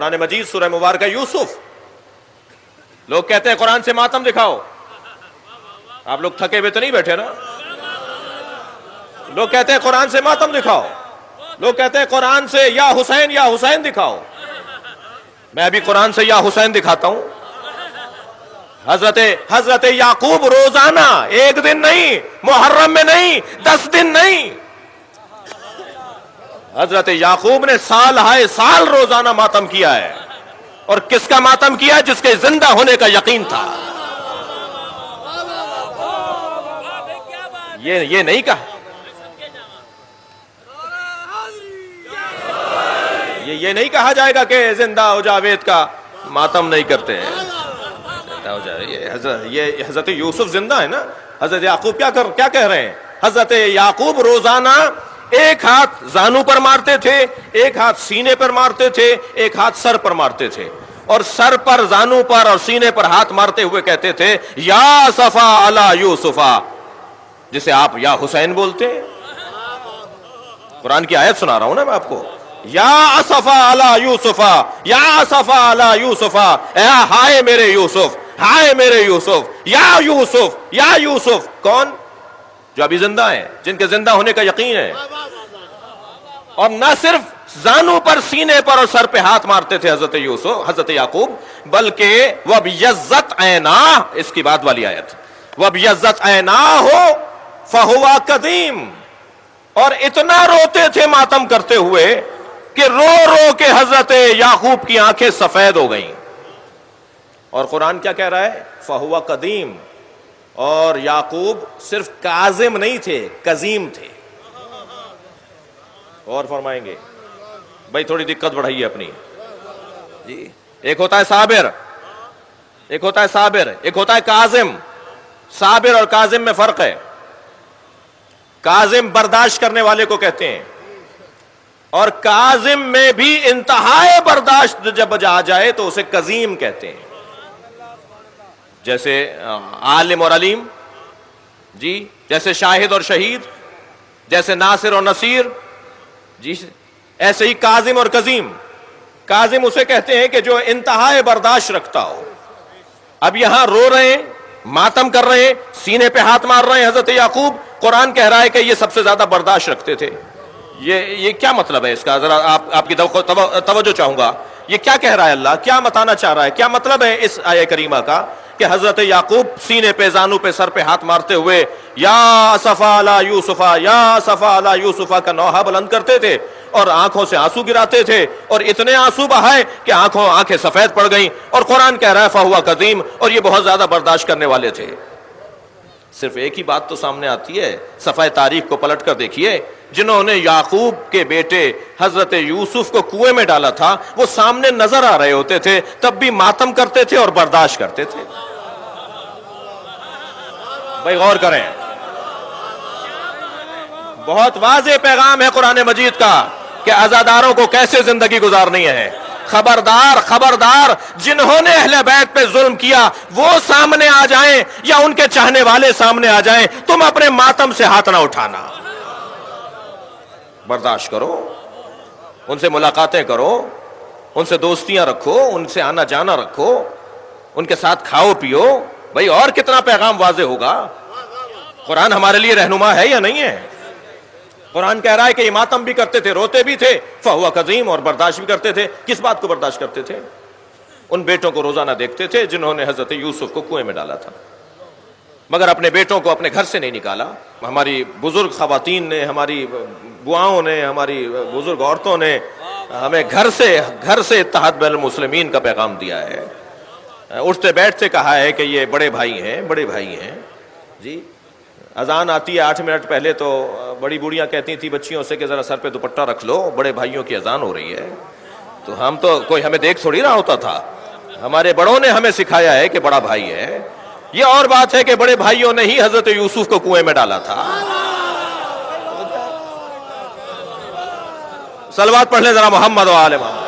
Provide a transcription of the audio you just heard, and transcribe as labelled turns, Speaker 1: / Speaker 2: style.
Speaker 1: قرآن مجید سورہ مبارکہ یوسف. لوگ کہتے ہیں قرآن سے ماتم دکھاؤ. آپ لوگ تھکے ہوئے تو نہیں بیٹھے نا؟ لوگ کہتے ہیں قرآن سے ماتم دکھاؤ. لوگ کہتے ہیں قرآن سے یا حسین دکھاؤ. میں ابھی قرآن سے یا حسین دکھاتا ہوں. حضرت یعقوب روزانہ، ایک دن نہیں، محرم میں نہیں، 10 دن نہیں، حضرت یعقوب نے سال ہائے سال روزانہ ماتم کیا ہے. اور کس کا ماتم کیا ہے؟ جس کے زندہ ہونے کا یقین تھا. یہ نہیں کہا، یہ نہیں کہا جائے گا کہ زندہ ہو جاوید کا ماتم نہیں کرتے ہیں. یہ حضرت یوسف زندہ ہے نا. حضرت یعقوب کیا کہہ رہے ہیں؟ حضرت یعقوب روزانہ ایک ہاتھ زانو پر مارتے تھے، ایک ہاتھ سینے پر مارتے تھے، ایک ہاتھ سر پر مارتے تھے، اور سر پر، زانو پر اور سینے پر ہاتھ مارتے ہوئے کہتے تھے یا اسفا علی یوسفا، جسے آپ یا حسین بولتے ہیں. قرآن کی آیت سنا رہا ہوں نا میں آپ کو. یا اسفا علی یوسفا، یا اسفا علی یوسفا، اے ہائے میرے یوسف، ہائے میرے یوسف، یا یوسف، یا یوسف. کون؟ جو ابھی زندہ ہیں، جن کے زندہ ہونے کا یقین ہے. اور نہ صرف زانو پر، سینے پر اور سر پہ ہاتھ مارتے تھے حضرت یعقوب، بلکہ وَبْيَضَّتْ عَيْنَاهُ، اس کی بعد والی آیت، وَبْيَضَّتْ عَيْنَاهُ فَهُوَ قَدِيمٌ. اور اتنا روتے تھے ماتم کرتے ہوئے کہ رو رو کے حضرت یعقوب کی آنکھیں سفید ہو گئیں. اور قرآن کیا کہہ رہا ہے؟ فَهُوَ قَدِيمٌ. اور یعقوب صرف کاظم نہیں تھے، قزیم تھے. اور فرمائیں گے بھائی تھوڑی دقت بڑھائیے اپنی جی. ایک ہوتا ہے صابر، ایک ہوتا ہے صابر، ایک ہوتا ہے کاظم. صابر اور کاظم میں فرق ہے. کاظم برداشت کرنے والے کو کہتے ہیں، اور کاظم میں بھی انتہائی برداشت جب آ جائے تو اسے قزیم کہتے ہیں. جیسے عالم اور علیم جی، جیسے شاہد اور شہید، جیسے ناصر اور نصیر جی، ایسے ہی کاظم اور قزیم. کاظم اسے کہتے ہیں کہ جو انتہائی برداشت رکھتا ہو. اب یہاں رو رہے ہیں، ماتم کر رہے ہیں، سینے پہ ہاتھ مار رہے ہیں حضرت یعقوب. قرآن کہہ رہا ہے کہ یہ سب سے زیادہ برداشت رکھتے تھے. یہ کیا مطلب ہے اس کا؟ ذرا آپ کی توجہ چاہوں گا. یہ کیا کہہ رہا ہے اللہ؟ کیا بتانا چاہ رہا ہے؟ کیا مطلب ہے اس آیہ کریمہ کا کہ حضرت یعقوب سینے پہ، زانو پہ، سر پہ ہاتھ مارتے ہوئے یا اسفا علی یوسفا، یا اسفا علی یوسفا کا نوحہ بلند کرتے تھے اور آنکھوں سے آنسو گراتے تھے، اور اتنے آنسو بہائے کہ آنکھیں سفید پڑ گئیں. اور قرآن کہہ رہا ہے فہو قدیم، اور یہ بہت زیادہ برداشت کرنے والے تھے. صرف ایک ہی بات تو سامنے آتی ہے، صفحہ تاریخ کو پلٹ کر دیکھیے. جنہوں نے یعقوب کے بیٹے حضرت یوسف کو کنویں میں ڈالا تھا، وہ سامنے نظر آ رہے ہوتے تھے، تب بھی ماتم کرتے تھے اور برداشت کرتے تھے. بھائی غور کریں، بہت واضح پیغام ہے قرآن مجید کا کہ عزاداروں کو کیسے زندگی گزارنی ہے. خبردار خبردار، جنہوں نے اہل بیت پہ ظلم کیا وہ سامنے آ جائیں یا ان کے چاہنے والے سامنے آ جائیں، تم اپنے ماتم سے ہاتھ نہ اٹھانا. برداشت کرو، ان سے ملاقاتیں کرو، ان سے دوستیاں رکھو، ان سے آنا جانا رکھو، ان کے ساتھ کھاؤ پیو. بھائی اور کتنا پیغام واضح ہوگا؟ قرآن ہمارے لیے رہنما ہے یا نہیں ہے؟ قرآن کہہ رہا ہے کہ یہ ماتم بھی کرتے تھے، روتے بھی تھے، فہو قدیم، اور برداشت بھی کرتے تھے. کس بات کو برداشت کرتے تھے؟ ان بیٹوں کو روزانہ دیکھتے تھے جنہوں نے حضرت یوسف کو کنویں میں ڈالا تھا، مگر اپنے بیٹوں کو اپنے گھر سے نہیں نکالا. ہماری بزرگ خواتین نے، ہماری بواؤں نے، ہماری بزرگ عورتوں نے ہمیں گھر سے اتحاد بین المسلمین کا پیغام دیا ہے. اٹھتے بیٹھتے کہا ہے کہ یہ بڑے بھائی ہیں جی. اذان آتی ہے 8 منٹ پہلے تو بڑی بوڑھیاں کہتی تھی بچیوں سے کہ ذرا سر پہ دوپٹہ رکھ لو، بڑے بھائیوں کی اذان ہو رہی ہے. تو ہم تو کوئی ہمیں دیکھ تھوڑی رہا ہوتا تھا، ہمارے بڑوں نے ہمیں سکھایا ہے کہ بڑا بھائی ہے. یہ اور بات ہے کہ بڑے بھائیوں نے ہی حضرت یوسف کو کنویں میں ڈالا تھا. صلوات پڑھ لیں ذرا محمد و آل محمد.